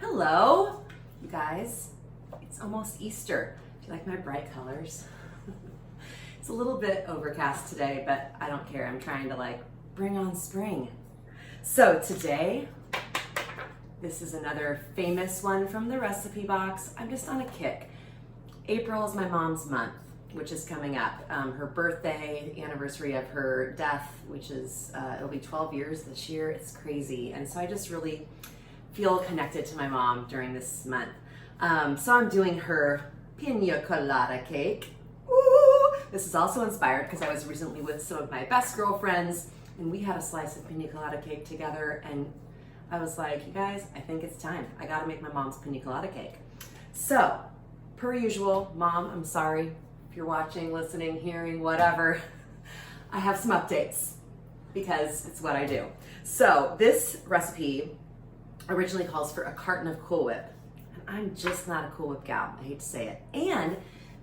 Hello, you guys. It's almost Easter. Do you like my bright colors? It's a little bit overcast today, but I don't care. I'm trying to bring on spring. So today, this is another famous one from the recipe box. I'm just on a kick. April is my mom's month, which is coming up. Her birthday, the anniversary of her death, which is, it'll be 12 years this year. It's crazy. And so I just really feel connected to my mom during this month. So I'm doing her PIÑA Colada Cake. Ooh! This is also inspired because I was recently with some of my best girlfriends and we had a slice of PIñA Colada Cake together, and I was like, you guys, I think it's time. I gotta make my mom's PIñA Colada Cake. So, per usual, Mom, I'm sorry if you're watching, listening, hearing, whatever. I have some updates because it's what I do. So this recipe originally calls for a carton of Cool Whip. And I'm just not a Cool Whip gal, I hate to say it. And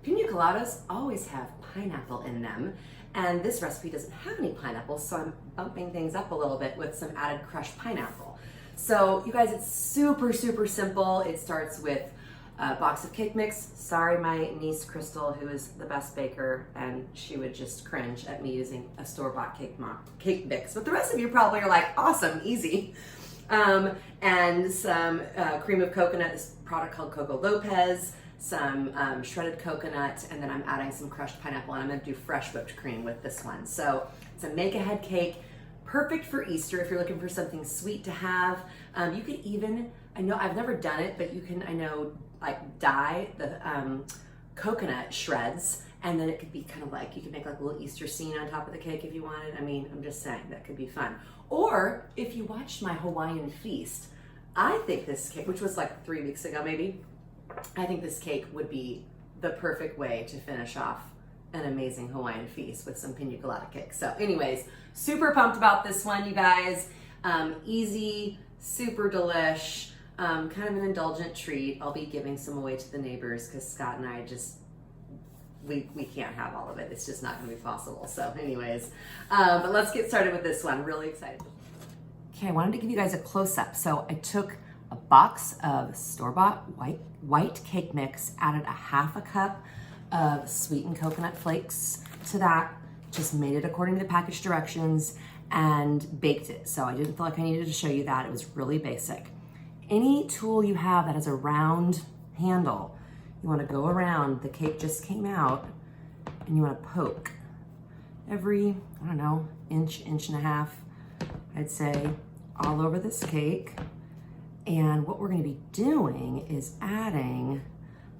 piña coladas always have pineapple in them. And this recipe doesn't have any pineapple, so I'm bumping things up a little bit with some added crushed pineapple. So you guys, it's super, super simple. It starts with a box of cake mix. Sorry, my niece Crystal, who is the best baker, and she would just cringe at me using a store-bought cake mix. But the rest of you probably are like, awesome, easy. And some cream of coconut, this product called Coco Lopez, some shredded coconut, and then I'm adding some crushed pineapple, and I'm gonna do fresh whipped cream with this one. So it's a make-ahead cake, perfect for Easter if you're looking for something sweet to have. You could even, I know I've never done it, but you can, dye the coconut shreds, and then it could be kind of like, you could make like a little Easter scene on top of the cake if you wanted. I mean, I'm just saying, that could be fun. Or if you watched my Hawaiian feast, I think this cake, which was like 3 weeks ago maybe, I think this cake would be the perfect way to finish off an amazing Hawaiian feast with some piña colada cake. So anyways, super pumped about this one, you guys. Easy, super delish, kind of an indulgent treat. I'll be giving some away to the neighbors because Scott and I just, we can't have all of it. It's just not gonna be possible. So anyways, but let's get started with this one. Really excited. Okay, I wanted to give you guys a close-up. So I took a box of store-bought white cake mix, added a half a cup of sweetened coconut flakes to that, just made it according to the package directions, and baked it. So I didn't feel like I needed to show you that. It was really basic. Any tool you have that has a round handle, you want to go around, the cake just came out, and you want to poke every, I don't know, inch and a half, I'd say, all over this cake. And what we're going to be doing is adding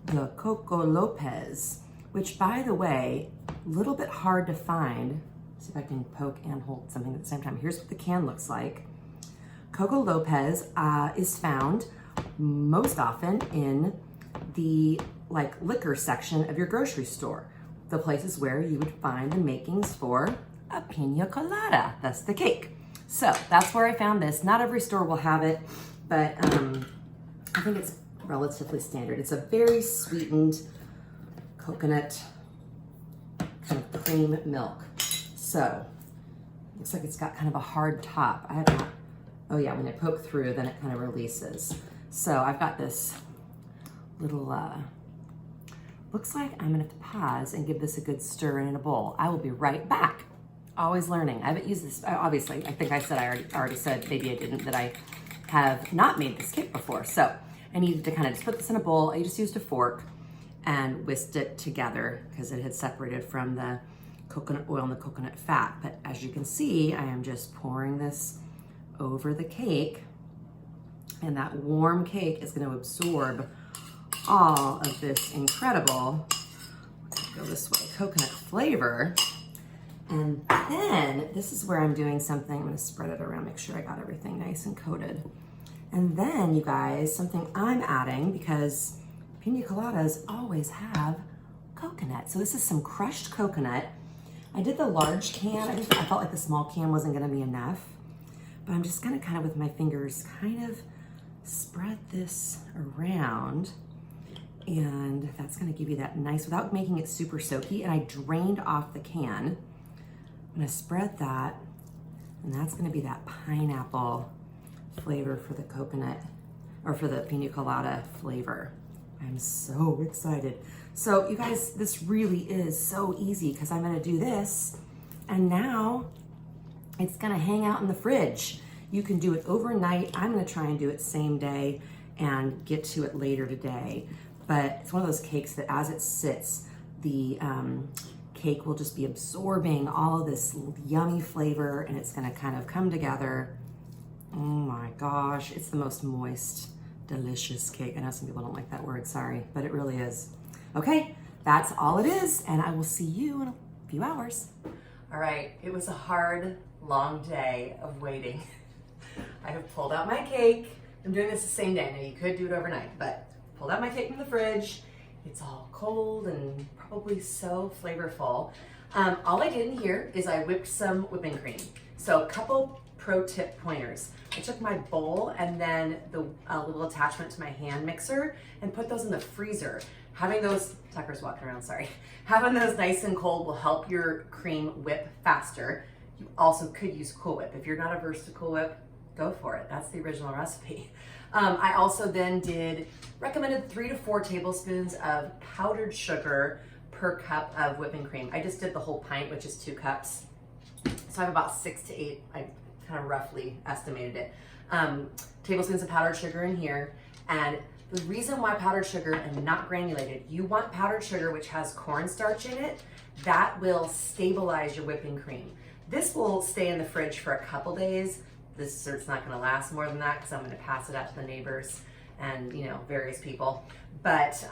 the Coco Lopez, which, by the way, a little bit hard to find. Let's see if I can poke and hold something at the same time. Here's what the can looks like. Coco Lopez is found most often in the liquor section of your grocery store, the places where you would find the makings for a piña colada. That's the cake. So that's where I found this. Not every store will have it, but I think it's relatively standard. It's a very sweetened coconut kind of cream milk. So looks like it's got kind of a hard top. I have not, oh yeah, when I poke through, then it kind of releases. So I've got this little, looks like I'm gonna have to pause and give this a good stir in a bowl. I will be right back. Always learning. I haven't used this, obviously, I think I said, I already said, maybe I didn't, that I have not made this cake before. So I needed to kind of just put this in a bowl. I just used a fork and whisked it together because it had separated from the coconut oil and the coconut fat. But as you can see, I am just pouring this over the cake, and that warm cake is going to absorb all of this incredible, go this way, coconut flavor. And then this is where I'm doing something. I'm going to spread it around, make sure I got everything nice and coated. And then, you guys, something I'm adding, because piña coladas always have coconut. So this is some crushed coconut. I did the large can. I felt like the small can wasn't going to be enough. But I'm just going to kind of with my fingers kind of spread this around. And that's going to give you that nice, without making it super soaky. And I drained off the can. I'm gonna spread that, and that's gonna be that pineapple flavor for the coconut or for the piña colada flavor. I'm so excited. So you guys, this really is so easy because I'm gonna do this and now it's gonna hang out in the fridge. You can do it overnight. I'm gonna try and do it same day and get to it later today. But it's one of those cakes that as it sits, the cake will just be absorbing all of this yummy flavor and it's gonna kind of come together. Oh my gosh, it's the most moist, delicious cake. I know some people don't like that word, sorry, but it really is. Okay, that's all it is, and I will see you in a few hours. All right, it was a hard, long day of waiting. I have pulled out my cake. I'm doing this the same day. Now you could do it overnight, but pulled out my cake from the fridge. It's all cold and probably so flavorful. All I did in here is I whipped some whipping cream. So a couple pro tip pointers. I took my bowl and then the little attachment to my hand mixer and put those in the freezer. Having those, Tucker's walking around, sorry. Having those nice and cold will help your cream whip faster. You also could use Cool Whip. If you're not averse to Cool Whip, go for it. That's the original recipe. I also then recommended 3 to 4 tablespoons of powdered sugar per cup of whipping cream. I just did the whole pint, which is 2 cups. So I have about 6 to 8, I kind of roughly estimated it. Tablespoons of powdered sugar in here. And the reason why powdered sugar and not granulated, you want powdered sugar which has cornstarch in it, that will stabilize your whipping cream. This will stay in the fridge for a couple days. This dessert's not gonna last more than that because I'm gonna pass it out to the neighbors and various people. But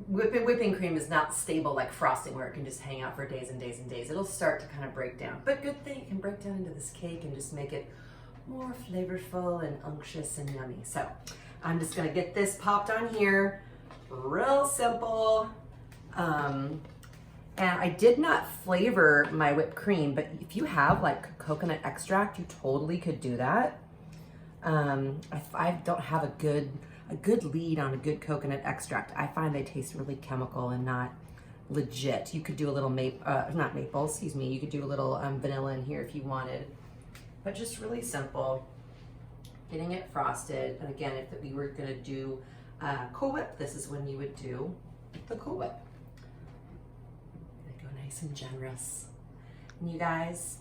whipping cream is not stable like frosting where it can just hang out for days and days and days. It'll start to kind of break down. But good thing it can break down into this cake and just make it more flavorful and unctuous and yummy. So I'm just gonna get this popped on here, real simple. And I did not flavor my whipped cream, but if you have like coconut extract, you totally could do that. I don't have a good lead on a good coconut extract. I find they taste really chemical and not legit. You could do a little not maple, excuse me. You could do a little vanilla in here if you wanted, but just really simple. Getting it frosted. And again, if we were gonna do Cool Whip, this is when you would do the Cool Whip. Go nice and generous. And you guys,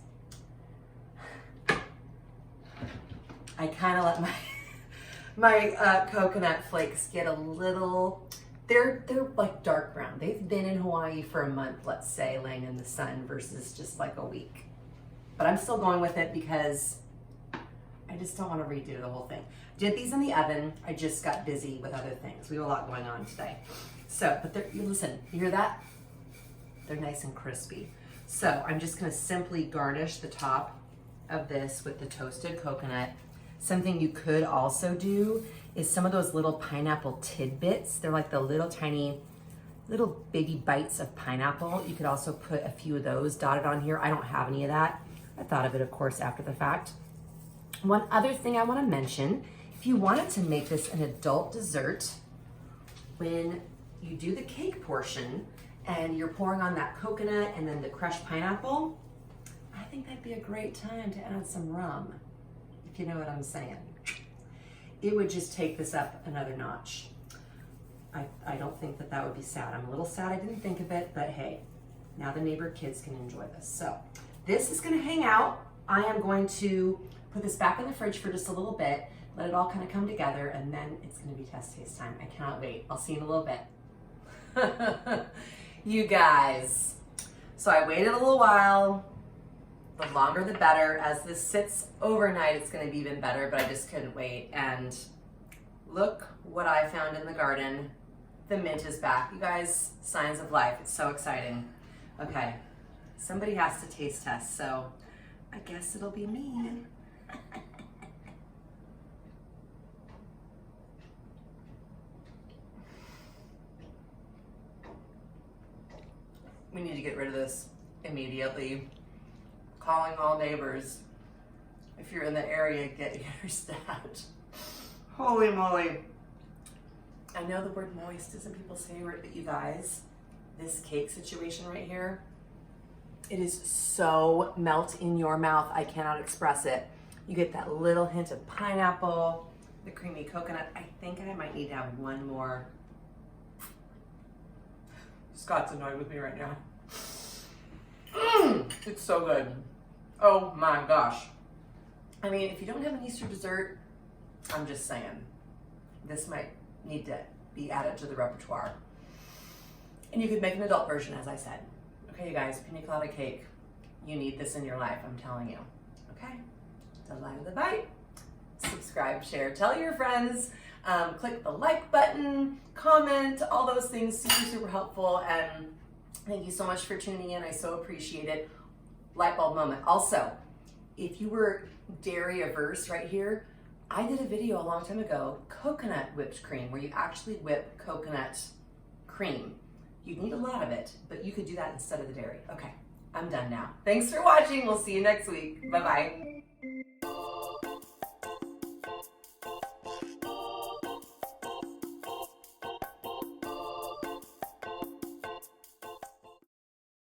I kind of let my coconut flakes get a little, they're like dark brown. They've been in Hawaii for a month, let's say, laying in the sun versus just like a week. But I'm still going with it because I just don't want to redo the whole thing. Did these in the oven. I just got busy with other things. We have a lot going on today. So, but listen, you hear that? They're nice and crispy. So I'm just gonna simply garnish the top of this with the toasted coconut. Something you could also do is some of those little pineapple tidbits. They're like the little tiny, little baby bites of pineapple. You could also put a few of those dotted on here. I don't have any of that. I thought of it, of course, after the fact. One other thing I wanna mention, if you wanted to make this an adult dessert, when you do the cake portion, and you're pouring on that coconut and then the crushed pineapple, I think that'd be a great time to add some rum, if you know what I'm saying. It would just take this up another notch. I don't think that would be sad. I'm a little sad I didn't think of it, but hey, now the neighbor kids can enjoy this. So this is gonna hang out. I am going to put this back in the fridge for just a little bit, let it all kind of come together, and then it's gonna be test taste time. I cannot wait. I'll see you in a little bit. You guys, so I waited a little while. The longer the better. As this sits overnight, it's gonna be even better, but I just couldn't wait. And look what I found in the garden. The mint is back. You guys, signs of life. It's so exciting. Okay, somebody has to taste test, so I guess it'll be me. We need to get rid of this immediately. Calling all neighbors. If you're in the area, get yours that. Holy moly. I know the word moist isn't people's favorite, but you guys, this cake situation right here, it is so melt in your mouth. I cannot express it. You get that little hint of pineapple, the creamy coconut. I think I might need to have one more. Scott's annoyed with me right now. It's so good. Oh my gosh. I mean, if you don't have an Easter dessert, I'm just saying, this might need to be added to the repertoire. And you could make an adult version, as I said. Okay, you guys, piña colada cake. You need this in your life, I'm telling you. Okay, delight of the bite. Subscribe, share, tell your friends. Click the like button, comment, all those things, super, super helpful. And thank you so much for tuning in. I so appreciate it. Light bulb moment. Also, if you were dairy averse right here, I did a video a long time ago, coconut whipped cream, where you actually whip coconut cream. You'd need a lot of it, but you could do that instead of the dairy. Okay, I'm done now. Thanks for watching. We'll see you next week. Bye-bye.